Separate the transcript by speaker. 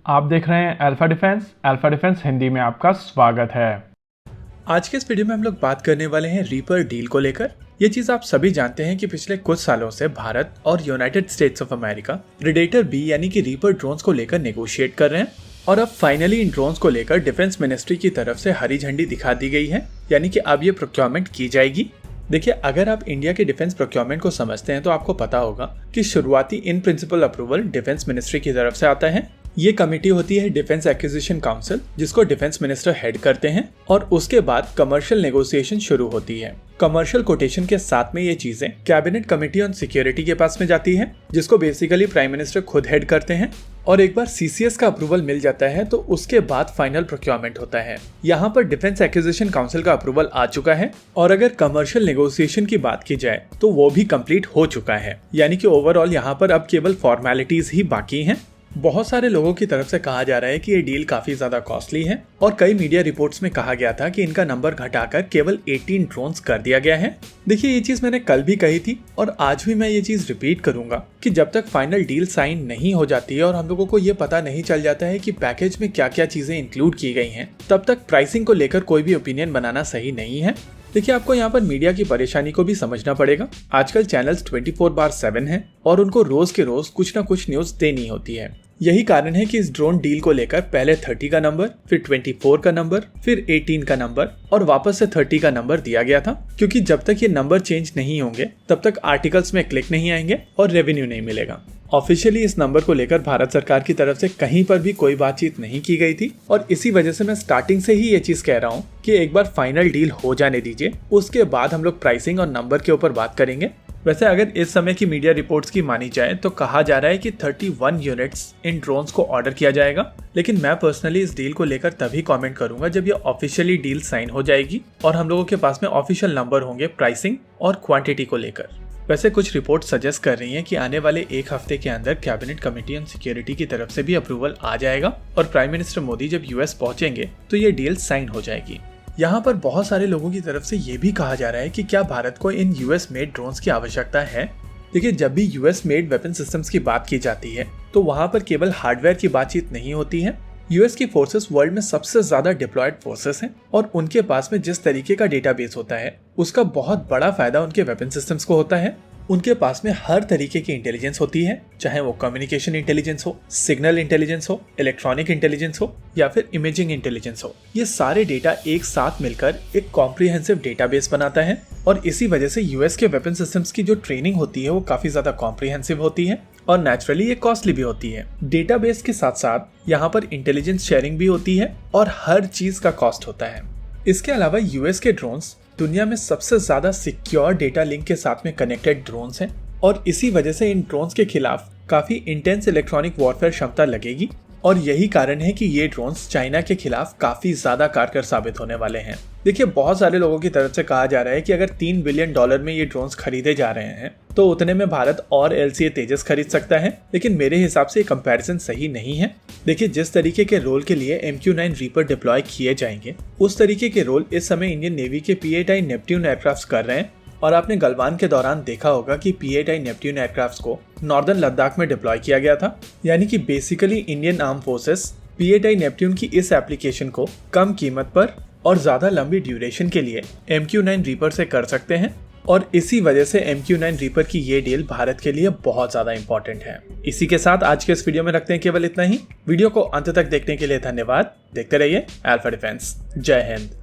Speaker 1: आप देख रहे हैं अल्फा डिफेंस हिंदी में आपका स्वागत है।
Speaker 2: आज के इस वीडियो में हम लोग बात करने वाले हैं रीपर डील को लेकर। ये चीज आप सभी जानते हैं कि पिछले कुछ सालों से भारत और United States of America predator B यानी कि रीपर ड्रोन्स को लेकर नेगोशिएट कर रहे हैं और अब फाइनली इन ड्रोन्स को लेकर डिफेंस मिनिस्ट्री की तरफ से हरी झंडी दिखा दी गई है, यानी कि अब ये प्रोक्योरमेंट की जाएगी। देखिए, अगर आप इंडिया के डिफेंस प्रोक्योरमेंट को समझते हैं तो आपको पता होगा कि शुरुआती in principle approval defence ministry की तरफ से आता है। ये कमेटी होती है डिफेंस एक्विजिशन काउंसिल, जिसको डिफेंस मिनिस्टर हेड करते हैं, और उसके बाद कमर्शियल नेगोशिएशन शुरू होती है। कमर्शियल कोटेशन के साथ में ये चीजें कैबिनेट कमेटी ऑन सिक्योरिटी के पास में जाती है, जिसको बेसिकली प्राइम मिनिस्टर खुद हेड करते हैं। और एक बार सीसीएस का अप्रूवल मिल जाता है तो उसके बाद फाइनल प्रोक्योरमेंट होता है। यहाँ पर डिफेंस एक्विजिशन काउंसिल का अप्रूवल आ चुका है, और अगर कमर्शियल नेगोशिएशन की बात की जाए तो वो भी कंप्लीट हो चुका है, यानी कि ओवरऑल यहाँ पर अब केवल फॉर्मेलिटीज ही बाकी हैं। बहुत सारे लोगों की तरफ से कहा जा रहा है कि ये डील काफी ज्यादा कॉस्टली है, और कई मीडिया रिपोर्ट्स में कहा गया था कि इनका नंबर घटाकर केवल 18 ड्रोन्स कर दिया गया है। देखिए, ये चीज मैंने कल भी कही थी और आज भी मैं ये चीज रिपीट करूंगा कि जब तक फाइनल डील साइन नहीं हो जाती है और हम लोगों को ये पता नहीं चल जाता है कि पैकेज में क्या क्या चीजें इंक्लूड की गई हैं, तब तक प्राइसिंग को लेकर कोई भी ओपिनियन बनाना सही नहीं है। देखिए, आपको यहाँ पर मीडिया की परेशानी को भी समझना पड़ेगा। आजकल चैनल्स 24/7 हैं और उनको रोज के रोज कुछ ना कुछ न्यूज देनी होती है। यही कारण है कि इस ड्रोन डील को लेकर पहले 30 का नंबर, फिर 24 का नंबर, फिर 18 का नंबर और वापस से 30 का नंबर दिया गया था, क्योंकि जब तक ये नंबर चेंज नहीं होंगे तब तक आर्टिकल्स में क्लिक नहीं आएंगे और रेवेन्यू नहीं मिलेगा। ऑफिशियली इस नंबर को लेकर भारत सरकार की तरफ से कहीं पर भी कोई बातचीत नहीं की गई थी, और इसी वजह से मैं स्टार्टिंग से ही ये चीज कह रहा हूँ कि एक बार फाइनल डील हो जाने दीजिए, उसके बाद हम लोग प्राइसिंग और नंबर के ऊपर बात करेंगे। वैसे अगर इस समय की मीडिया रिपोर्ट्स की मानी जाए तो कहा जा रहा है कि 31 यूनिट्स इन ड्रोन्स को ऑर्डर किया जाएगा, लेकिन मैं पर्सनली इस डील को लेकर तभी कमेंट करूंगा जब ये ऑफिशियली डील साइन हो जाएगी और हम लोगों के पास में ऑफिशियल नंबर होंगे प्राइसिंग और क्वांटिटी को लेकर। वैसे कुछ रिपोर्ट सजेस्ट कर रही हैं कि आने वाले एक हफ्ते के अंदर कैबिनेट कमेटी ऑन सिक्योरिटी की तरफ से भी अप्रूवल आ जाएगा और प्राइम मिनिस्टर मोदी जब यूएस पहुंचेंगे तो ये डील साइन हो जाएगी। यहाँ पर बहुत सारे लोगों की तरफ से ये भी कहा जा रहा है कि क्या भारत को इन यूएस मेड ड्रोन्स की आवश्यकता है। देखिए, जब भी यूएस मेड वेपन सिस्टम्स की बात की जाती है तो वहाँ पर केवल हार्डवेयर की बातचीत नहीं होती है। यूएस की फोर्सेस वर्ल्ड में सबसे ज्यादा डिप्लॉयड फोर्सेस हैं, और उनके पास में जिस तरीके का डेटाबेस होता है उसका बहुत बड़ा फायदा उनके वेपन सिस्टम्स को होता है। उनके पास में हर तरीके की इंटेलिजेंस होती है, चाहे वो कम्युनिकेशन इंटेलिजेंस हो, सिग्नल इंटेलिजेंस हो, इलेक्ट्रॉनिक इंटेलिजेंस हो या फिर इमेजिंग इंटेलिजेंस हो। ये सारे डेटा एक साथ मिलकर एक कॉम्प्रिहेंसिव डेटाबेस बनाता है, और इसी वजह से यूएस के वेपन सिस्टम्स की जो ट्रेनिंग होती है वो काफी ज्यादा कॉम्प्रिहेंसिव होती है, और नेचुरली ये कॉस्टली भी होती है। डेटाबेस के साथ साथ यहाँ पर इंटेलिजेंस शेयरिंग भी होती है और हर चीज का कॉस्ट होता है। इसके अलावा यूएस के ड्रोन्स दुनिया में सबसे ज्यादा सिक्योर डेटा लिंक के साथ में कनेक्टेड ड्रोन्स हैं, और इसी वजह से इन ड्रोन्स के खिलाफ काफी इंटेंस इलेक्ट्रॉनिक वॉरफेयर क्षमता लगेगी, और यही कारण है कि ये ड्रोन्स चाइना के खिलाफ काफी ज्यादा कारगर साबित होने वाले हैं। देखिए, बहुत सारे लोगों की तरफ से कहा जा रहा है कि अगर $3 बिलियन में ये ड्रोन्स खरीदे जा रहे हैं तो उतने में भारत और LCA तेजस खरीद सकता है, लेकिन मेरे हिसाब से ये कंपैरिजन सही नहीं है। देखिए, जिस तरीके के रोल के लिए MQ-9 रीपर डिप्लॉय किए जाएंगे उस तरीके के रोल इस समय इंडियन नेवी के P-8I नेपट्यून एयरक्राफ्ट कर रहे हैं, और आपने गलवान के दौरान देखा होगा कि P-8I नेपट्यून एयरक्राफ्ट को नॉर्दर्न लद्दाख में डिप्लॉय किया गया था। यानी कि basically Indian arm forces P-8I Neptune की इस एप्लीकेशन को कम कीमत पर और ज्यादा लंबी ड्यूरेशन के लिए MQ-9 रीपर से कर सकते हैं, और इसी वजह से MQ-9 रीपर की ये डील भारत के लिए बहुत ज्यादा इंपॉर्टेंट है। इसी के साथ आज के इस वीडियो में रखते हैं केवल इतना ही। वीडियो को अंत तक देखने के लिए धन्यवाद। देखते रहिए अल्फा डिफेंस। जय हिंद।